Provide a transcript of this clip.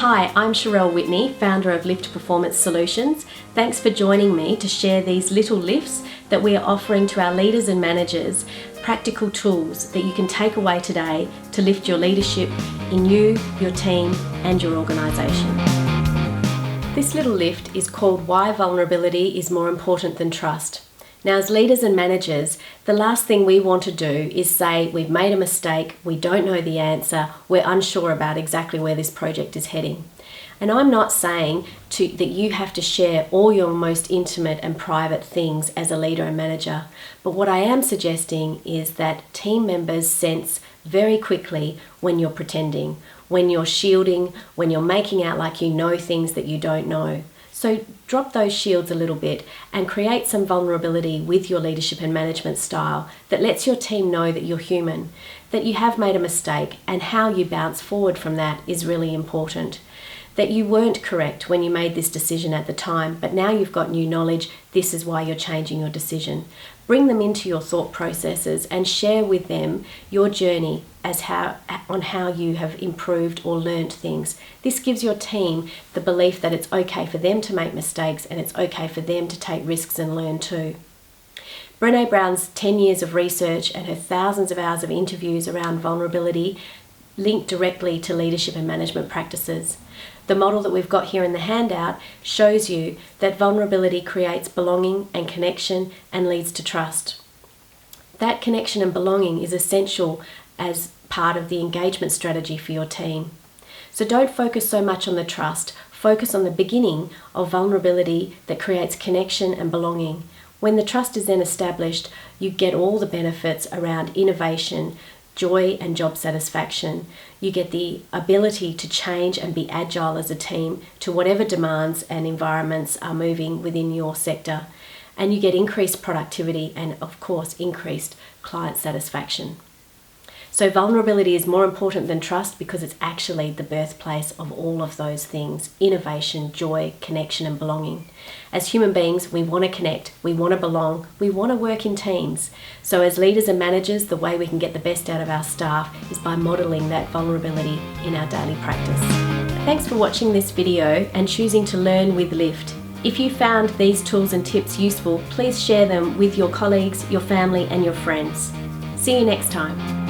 Hi, I'm Sherelle Whitney, founder of Lift Performance Solutions. Thanks for joining me to share these little lifts that we are offering to our leaders and managers, practical tools that you can take away today to lift your leadership in you, your team, and your organisation. This little lift is called Why Vulnerability is More Important Than Trust. Now, as leaders and managers, the last thing we want to do is say we've made a mistake, we don't know the answer, we're unsure about exactly where this project is heading. And I'm not saying that you have to share all your most intimate and private things as a leader and manager, but what I am suggesting is that team members sense very quickly when you're pretending, when you're shielding, when you're making out like you know things that you don't know. So drop those shields a little bit and create some vulnerability with your leadership and management style that lets your team know that you're human, that you have made a mistake, and how you bounce forward from that is really important. That you weren't correct when you made this decision at the time, but now you've got new knowledge, this is why you're changing your decision. Bring them into your thought processes and share with them your journey on how you have improved or learned things. This gives your team the belief that it's okay for them to make mistakes and it's okay for them to take risks and learn too. Brené Brown's 10 years of research and her thousands of hours of interviews around vulnerability link directly to leadership and management practices. The model that we've got here in the handout shows you that vulnerability creates belonging and connection and leads to trust. That connection and belonging is essential as part of the engagement strategy for your team. So don't focus so much on the trust, focus on the beginning of vulnerability that creates connection and belonging. When the trust is then established, you get all the benefits around innovation, joy and job satisfaction. You get the ability to change and be agile as a team to whatever demands and environments are moving within your sector. And you get increased productivity and, of course, increased client satisfaction. So vulnerability is more important than trust because it's actually the birthplace of all of those things: innovation, joy, connection and belonging. As human beings, we want to connect, we want to belong, we want to work in teams. So as leaders and managers, the way we can get the best out of our staff is by modelling that vulnerability in our daily practice. Thanks for watching this video and choosing to learn with Lift. If you found these tools and tips useful, please share them with your colleagues, your family and your friends. See you next time.